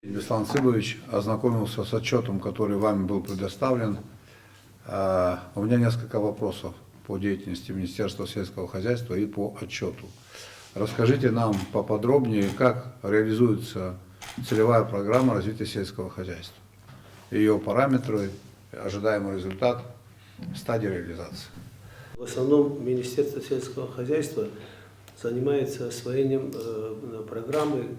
Беслан Цыбович ознакомился с отчетом, который вами был предоставлен. У меня несколько вопросов по деятельности Министерства сельского хозяйства и по отчету. Расскажите нам поподробнее, как реализуется целевая программа развития сельского хозяйства, ее параметры, ожидаемый результат, стадия реализации. В основном Министерство сельского хозяйства занимается освоением программы,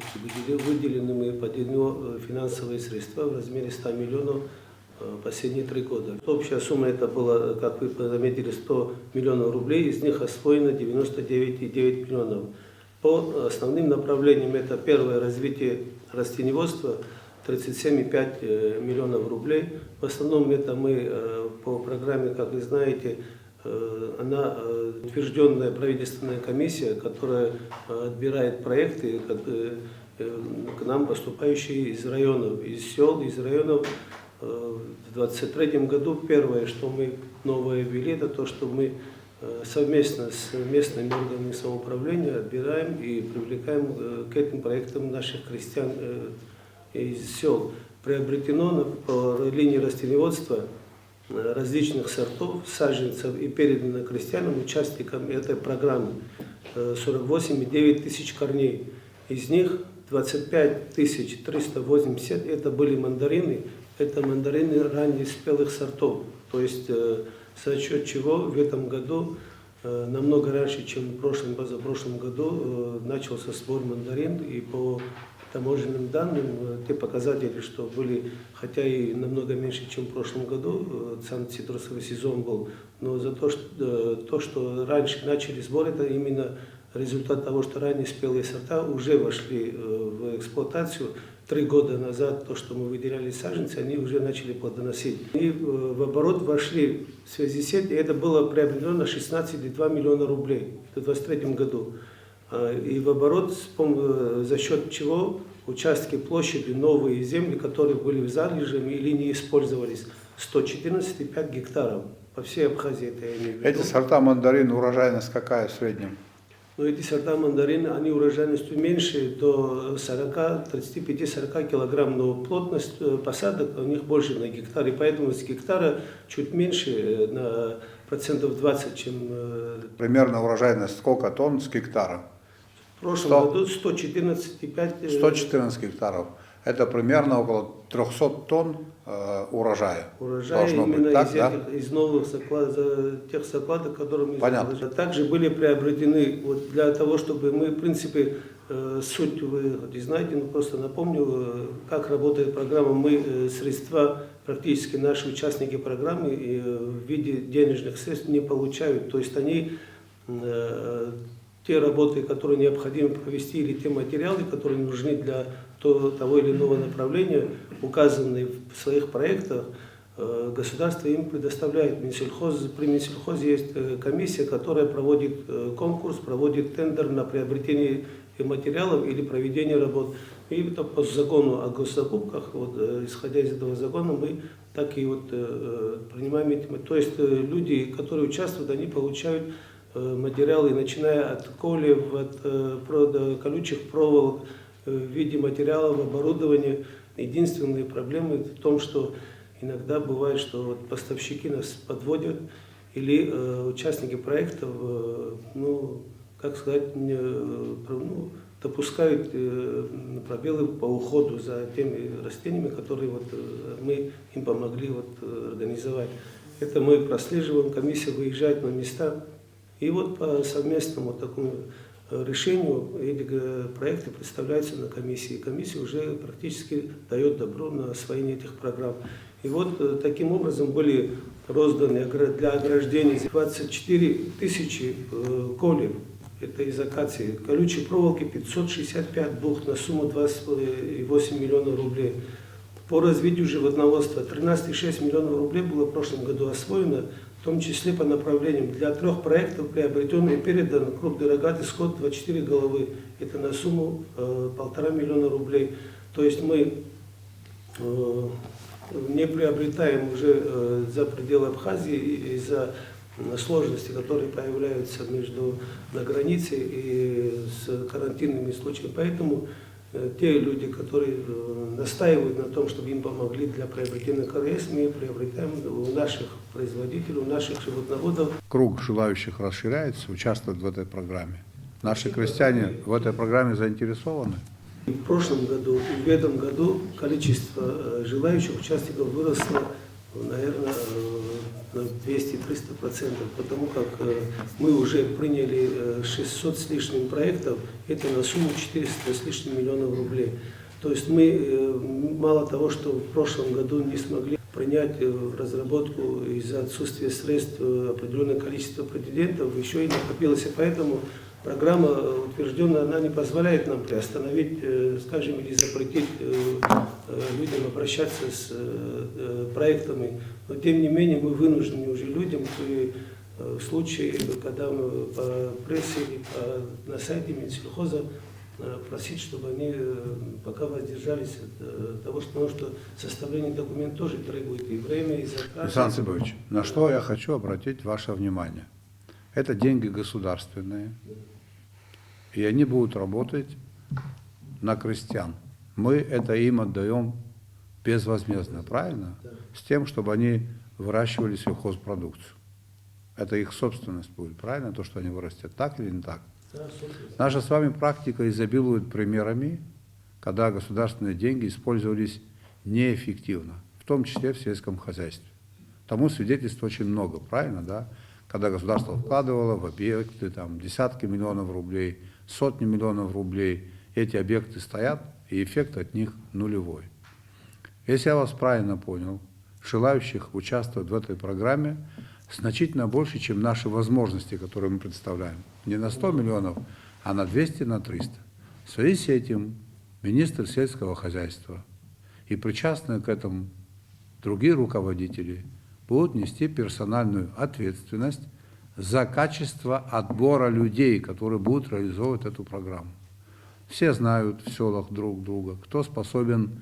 выделенными под нее финансовые средства в размере 100 миллионов последние 3 года. Общая сумма это была, как вы заметили, 100 миллионов рублей, из них освоено 99,9 миллионов. По основным направлениям это первое — развитие растениеводства, 37,5 миллионов рублей. В основном это мы по программе, как вы знаете, она утвержденная правительственная комиссия, которая отбирает проекты, к нам поступающие из районов, из сел, из районов. В 2023 году первое, что мы новое ввели, это то, что мы совместно с местными органами самоуправления отбираем и привлекаем к этим проектам наших крестьян из сел. Приобретено по линии растениеводства различных сортов, саженцев и передано крестьянам, участникам этой программы 48,9 тысяч корней. Из них 25 380 это были мандарины, это мандарины раннеспелых сортов. То есть за счет чего в этом году намного раньше, чем в прошлом, позапрошлом году начался сбор мандарин, и по таможенным данным, те показатели, что были, хотя и намного меньше, чем в прошлом году, сам цитрусовый сезон был, но за то, что раньше начали сбор, это именно результат того, что ранее спелые сорта уже вошли в эксплуатацию. 3 года назад то, что мы выделяли саженцы, они уже начали плодоносить. И в оборот вошли в связи с этим, это было приобретено на 16,2 миллиона рублей в 2023 году. И в оборот, за счет чего участки площади, новые земли, которые были в залежами или не использовались, 114,5 гектаров по всей Абхазии, это я имею в виду. Эти сорта мандарин, урожайность какая в среднем? Но эти сорта мандарин, они урожайностью меньше, до 35-40 килограмм, но плотность посадок у них больше на гектар, и поэтому с гектара чуть меньше, на процентов 20, чем... Примерно урожайность сколько тонн с гектара? В прошлом году 114,5... 114 гектаров. Это примерно около 300 тонн урожая. Урожай именно быть, так, из новых тех закладок, которые мы заложили. Также были приобретены, вот для того, чтобы мы, в принципе, суть вы знаете, но просто напомню, как работает программа. Мы средства, практически наши участники программы в виде денежных средств не получают. То есть они... те работы, которые необходимо провести, или те материалы, которые нужны для того или иного направления, указанные в своих проектах, государство им предоставляет. При Минсельхозе есть комиссия, которая проводит конкурс, проводит тендер на приобретение материалов или проведение работ. И это по закону о госзакупках, вот, исходя из этого закона, мы так и вот принимаем эти. То есть люди, которые участвуют, они получают материалы, начиная от колев, от колючих проволок, в виде материалов, оборудования. Единственные проблемы в том, что иногда бывает, что вот поставщики нас подводят, или участники проектов, как сказать, допускают пробелы по уходу за теми растениями, которые вот мы им помогли организовать. Это мы прослеживаем, комиссия выезжает на места. И вот по совместному такому решению эти проекты представляются на комиссии. Комиссия уже практически дает добро на освоение этих программ. И вот таким образом были розданы для ограждения 24 тысячи колев, это из акации, колючей проволоки 565 бух на сумму 28 миллионов рублей. По развитию животноводства 13,6 миллионов рублей было в прошлом году освоено, в том числе по направлениям. Для 3 проектов приобретен и передан крупный рогатый скот 24 головы. Это на сумму 1,5 миллиона рублей. То есть мы не приобретаем уже за пределы Абхазии из-за сложности, которые появляются на границе и с карантинными случаями. Поэтому те люди, которые настаивают на том, чтобы им помогли для приобретения КРС, мы приобретаем у наших производителей, у наших животноводов. Круг желающих расширяется, участвовать в этой программе. Наши крестьяне в этой программе заинтересованы. В прошлом году и в этом году количество желающих участников выросло, наверное, на 200-300%, потому как мы уже приняли 600 с лишним проектов, это на сумму 400 с лишним миллионов рублей. То есть мы мало того, что в прошлом году не смогли принять в разработку из-за отсутствия средств определенное количество претендентов, еще и накопилось, и поэтому программа утвержденная, она не позволяет нам приостановить, скажем, или запретить людям обращаться с проектами. Но тем не менее мы вынуждены уже людям в случае, когда мы по прессе или на сайте Минсельхоза просить, чтобы они пока воздержались от того, потому что составление документов тоже требует и время, и заказ. Александр Сыбович, на что я хочу обратить ваше внимание. Это деньги государственные, и они будут работать на крестьян. Мы это им отдаем безвозмездно, правильно? Да. С тем, чтобы они выращивали сельхозпродукцию. Это их собственность будет, правильно? То, что они вырастят. Так или не так? Да, Наша с вами практика изобилует примерами, когда государственные деньги использовались неэффективно, в том числе в сельском хозяйстве. Тому свидетельств очень много, правильно, да? Когда государство вкладывало в объекты там, десятки миллионов рублей, сотни миллионов рублей, эти объекты стоят, и эффект от них нулевой. Если я вас правильно понял, желающих участвовать в этой программе значительно больше, чем наши возможности, которые мы представляем. Не на 100 миллионов, а на 200, на 300. В связи с этим министр сельского хозяйства и причастные к этому другие руководители будут нести персональную ответственность за качество отбора людей, которые будут реализовывать эту программу. Все знают в селах друг друга, кто способен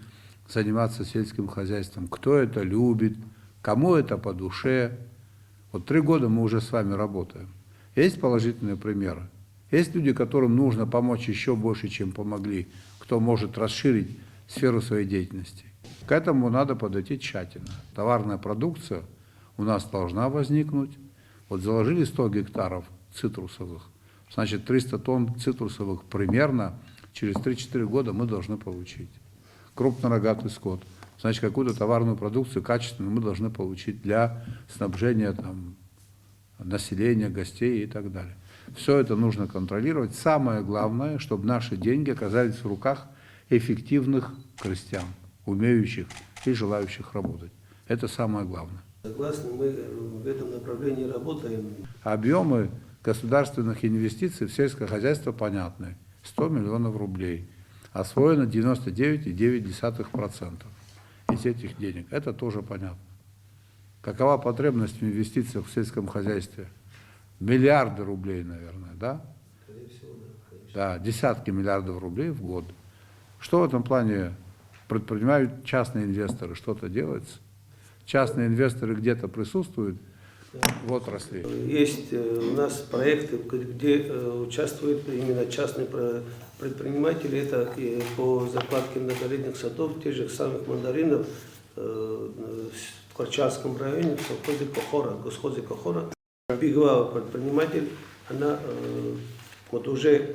заниматься сельским хозяйством, кто это любит, кому это по душе. Вот 3 года мы уже с вами работаем. Есть положительные примеры. Есть люди, которым нужно помочь еще больше, чем помогли, кто может расширить сферу своей деятельности. К этому надо подойти тщательно. Товарная продукция у нас должна возникнуть. Вот заложили 100 гектаров цитрусовых, значит 300 тонн цитрусовых примерно через 3-4 года мы должны получить. Крупнорогатый скот. Значит, какую-то товарную продукцию качественную мы должны получить для снабжения там, населения, гостей и так далее. Все это нужно контролировать. Самое главное, чтобы наши деньги оказались в руках эффективных крестьян, умеющих и желающих работать. Это самое главное. Согласны, мы в этом направлении работаем. Объемы государственных инвестиций в сельское хозяйство понятны. 100 миллионов рублей. Освоено 99,9% из этих денег. Это тоже понятно. Какова потребность в инвестициях в сельском хозяйстве? Миллиарды рублей, наверное, да? Скорее всего, да, конечно. Да, десятки миллиардов рублей в год. Что в этом плане предпринимают частные инвесторы? Что-то делается? Частные инвесторы где-то присутствуют в отрасли? Есть у нас проекты, где участвуют именно частные предприниматели. Это и по закладке многолетних садов, тех же самых мандаринов в Корчарском районе, в совхозе Кохора, госхозе Кохора. Беговая предприниматель, она вот уже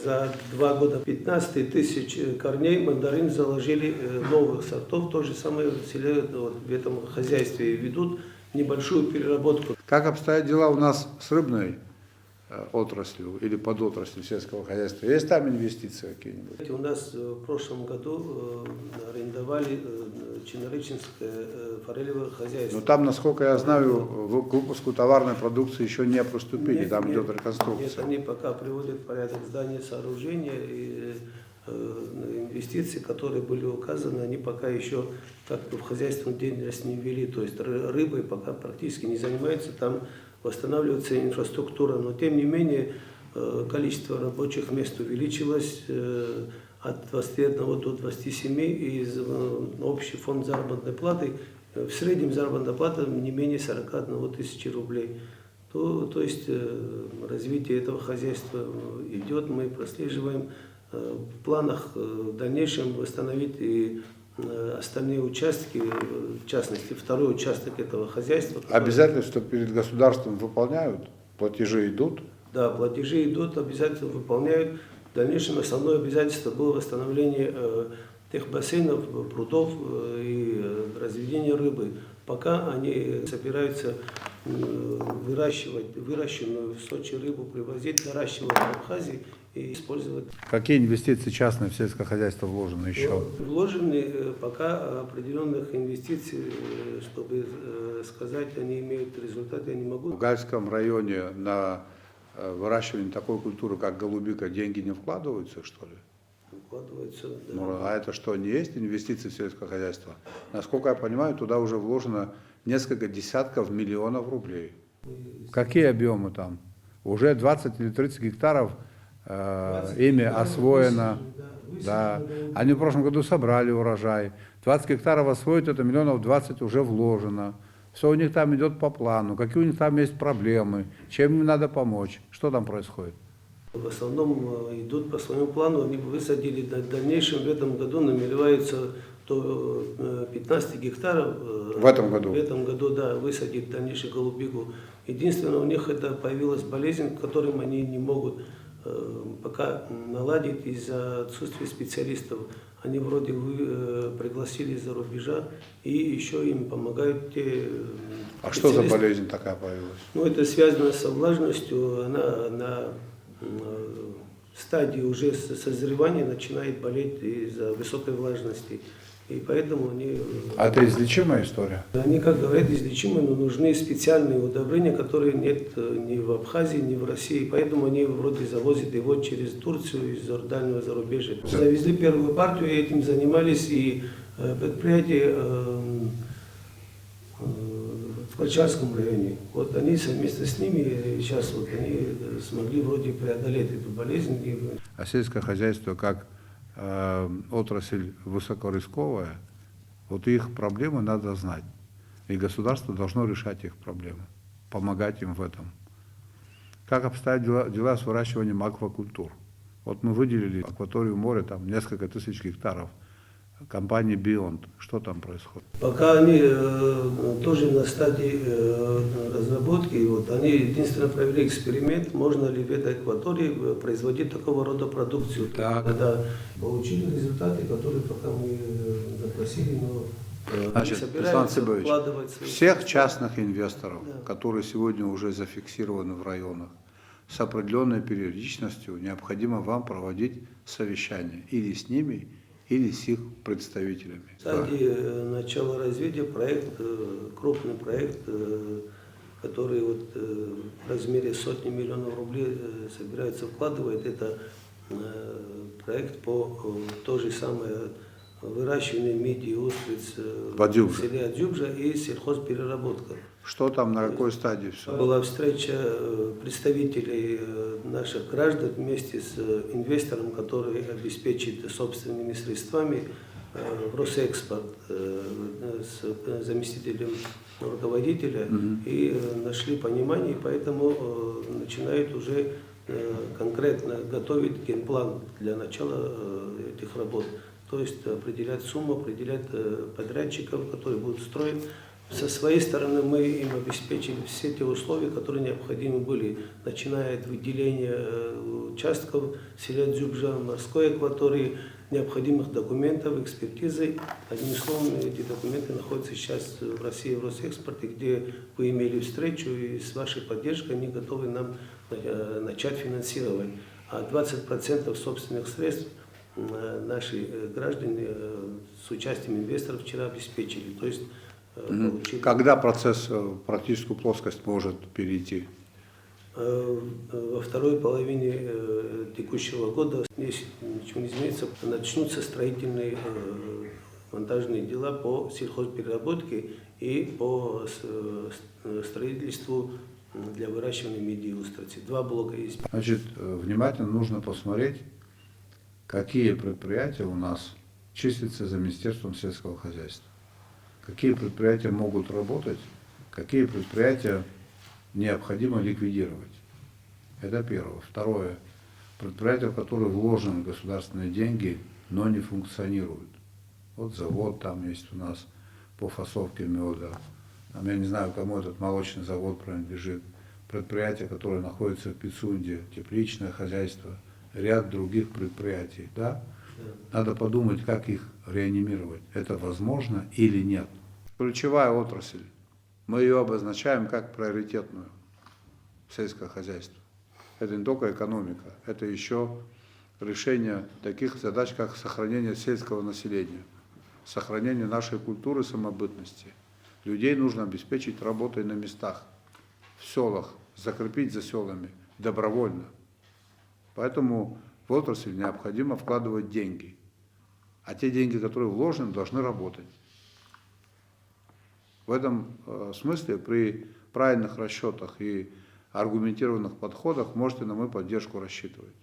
за 2 года 15 тысяч корней мандарин заложили новых сортов. То же самое в селе, вот, в этом хозяйстве ведут небольшую переработку. Как обстоят дела у нас с рыбной отраслью или подотраслью сельского хозяйства? Есть там инвестиции какие-нибудь? У нас в прошлом году арендовали Чинарычинское форелевое хозяйство. Но там, насколько я знаю, к выпуску товарной продукции еще не приступили, там идет реконструкция. Нет, они пока приводят в порядок здания, сооружения и инвестиции, которые были указаны, они пока еще как-то в хозяйственную деятельность не ввели. То есть рыбой пока практически не занимаются, там восстанавливается инфраструктура. Но тем не менее количество рабочих мест увеличилось от 21 до 27, и общий фонд заработной платы, в среднем заработная плата не менее 41 тысячи рублей. То есть развитие этого хозяйства идет, мы прослеживаем В планах в дальнейшем восстановить и остальные участки, в частности, второй участок этого хозяйства. Обязательства перед государством выполняют? Платежи идут? Да, платежи идут, обязательства выполняют. В дальнейшем основное обязательство было восстановление тех бассейнов, прудов и разведение рыбы. Пока они собираются выращивать выращенную в Сочи рыбу, привозить, наращивать в Абхазии и использовать. Какие инвестиции частные в сельское хозяйство вложены еще? Вложены пока определенных инвестиций, чтобы сказать, они имеют результаты, я не могу. В Гальском районе на выращивание такой культуры, как голубика, деньги не вкладываются, что ли? Вкладываются, да. Ну, а это что, не есть инвестиции в сельское хозяйство? Насколько я понимаю, туда уже вложено несколько десятков миллионов рублей. Какие объемы там? Уже 20 или 30 гектаров ими освоено. Да. Они в прошлом году собрали урожай. 20 гектаров освоить, это миллионов 20 уже вложено. Все у них там идет по плану. Какие у них там есть проблемы, чем им надо помочь, что там происходит? В основном идут по своему плану, они высадили в дальнейшем, в этом году намереваются до 15 гектаров. В этом году? В этом году, да, высадить дальнейшую голубику. Единственное, у них это появилась болезнь, которым они не могут пока наладить из-за отсутствия специалистов. Они вроде пригласили из-за рубежа, и еще им помогают те А что за болезнь такая появилась? Ну, это связано со влажностью, она на стадии уже созревания начинает болеть из-за высокой влажности. И поэтому они... А это излечимая история? Они, как говорят, излечимы, но нужны специальные удобрения, которые нет ни в Абхазии, ни в России. Поэтому они вроде завозят его через Турцию из дальнего зарубежья. Завезли первую партию, этим занимались и предприятия в Кольчарском районе. Вот они совместно с ними сейчас вот они смогли вроде преодолеть эту болезнь. А сельское хозяйство как отрасль высокорисковая, вот их проблемы надо знать. И государство должно решать их проблемы, помогать им в этом. Как обстоят дела с выращиванием аквакультур? Вот мы выделили акваторию моря, там несколько тысяч гектаров, компании Beyond. Что там происходит? Пока они тоже на стадии разработки, вот, они единственно провели эксперимент, можно ли в этой акватории производить такого рода продукцию. Так. Когда получили результаты, которые пока мы запросили, но Значит, Александр Сибович, всех частных инвесторов, Да. которые сегодня уже зафиксированы в районах, с определенной периодичностью необходимо вам проводить совещания или с ними, или с их представителями. В стадии начала развития проект, крупный проект, который вот в размере сотни миллионов рублей собирается вкладывать, это проект по то же самое выращиванию мидии и устриц в селе Адзюбжа и сельхозпереработка. Что там, на какой стадии все? Была встреча представителей наших граждан вместе с инвестором, который обеспечит собственными средствами в Росэкспорт с заместителем руководителя и нашли понимание, и поэтому начинают уже конкретно готовить генплан для начала этих работ. То есть определять сумму, определять подрядчиков, которые будут строить. Со своей стороны мы им обеспечили все те условия, которые необходимы были, начиная от выделения участков в селе Адзюбжа, морской акватории, необходимых документов, экспертизы. Одним словом, эти документы находятся сейчас в России в Росэкспорте, где вы имели встречу, и с вашей поддержкой они готовы нам начать финансировать. А 20% собственных средств наши граждане с участием инвесторов вчера обеспечили. То есть, когда процесс в практическую плоскость может перейти? Во второй половине текущего года, если ничего не изменится, начнутся строительные монтажные дела по сельхозпереработке и по строительству для выращивания мидии и устрицы. Два блока есть. Значит, внимательно нужно посмотреть, какие предприятия у нас числятся за Министерством сельского хозяйства. Какие предприятия могут работать, какие предприятия необходимо ликвидировать. Это первое. Второе. Предприятия, в которые вложены государственные деньги, но не функционируют. Вот завод там есть у нас по фасовке меда. Там, я не знаю, кому этот молочный завод принадлежит. Предприятия, которые находятся в Пицунде, тепличное хозяйство, ряд других предприятий. Да? Надо подумать, как их реанимировать. Это возможно или нет. Ключевая отрасль. Мы ее обозначаем как приоритетную. Сельское хозяйство. Это не только экономика, это еще решение таких задач, как сохранение сельского населения, сохранение нашей культуры самобытности. Людей нужно обеспечить работой на местах, в селах, закрепить за селами добровольно. Поэтому в отрасль необходимо вкладывать деньги. А те деньги, которые вложены, должны работать. В этом смысле при правильных расчетах и аргументированных подходах можете на мою поддержку рассчитывать.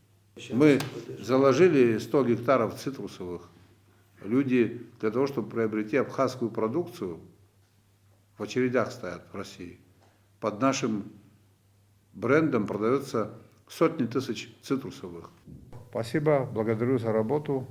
Мы заложили 100 гектаров цитрусовых. Люди для того, чтобы приобрести абхазскую продукцию, в очередях стоят в России. Под нашим брендом продается сотни тысяч цитрусовых. Спасибо, благодарю за работу.